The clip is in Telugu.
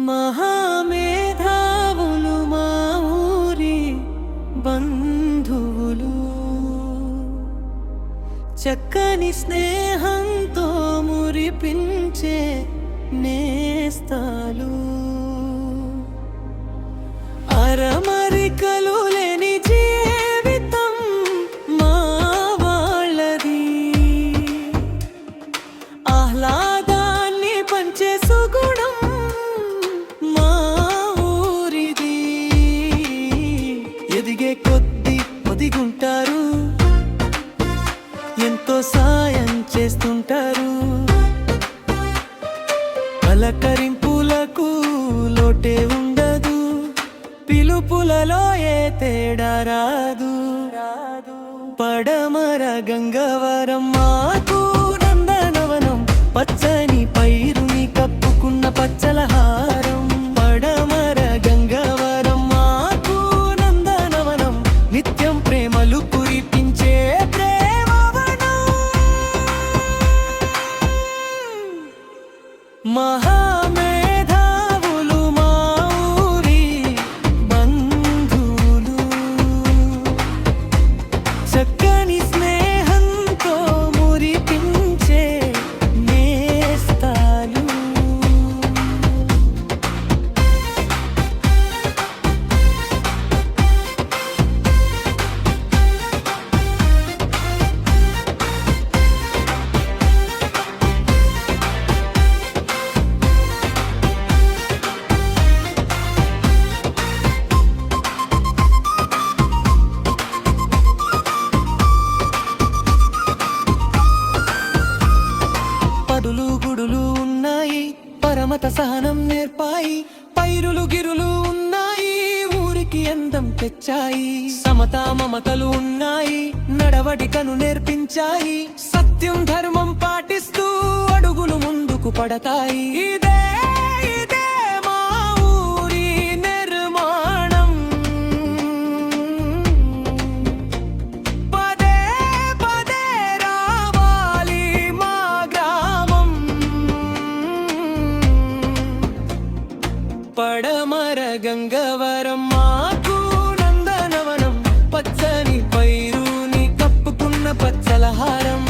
మహామేధావులు మా ఊరి బంధువులు, చక్కని స్నేహంతో మురిపించే నేస్తాలు, అరమరికలు లేని జీవితం మా వాళ్ళది, ఆహ్లాదాన్ని పంచే సుగుణం మా ఊరిది. ఎదిగే కొద్ది ఒదిగుంటారు, ఎంతో సాయం చేస్తుంటారు, పలకరింపులకు లోటే ఉండదు, పిలుపులలో ఏ తేడా రాదు. పడమర గంగవరం మాకు నందనవనం, పచ్చని పైరుని కప్పుకున్న పచ్చల హారం. పడమర గంగవరం మాకు నందనవనం, నిత్యం ప్రేమలు కురిపించే ప్రేమవనం. మహామేధావులు మా ఊరి బంధువులు, చక్కని స్నేహంతో మురిపించే నేస్తాలు. పదులు గుడులు ఉన్నాయి, పరమత సహనం నేర్పాయి, పైరులు గిరులు ఉన్నాయి, ఊరికి అందం తెచ్చాయి. సమతా మమతలు ఉన్నాయి, నడవడికను నేర్పించాయి, సత్యం ధర్మం పాటిస్తూ అడుగులు ముందుకు పడతాయి. ఇదే ఇదే మా ఊరి నిర్మాణం, పదే పదే రావాలి మా గ్రామం. పడమర గంగవరం మాకు నందనవనం, పచ్చని పైరుని కప్పుకున్న పచ్చల హారం.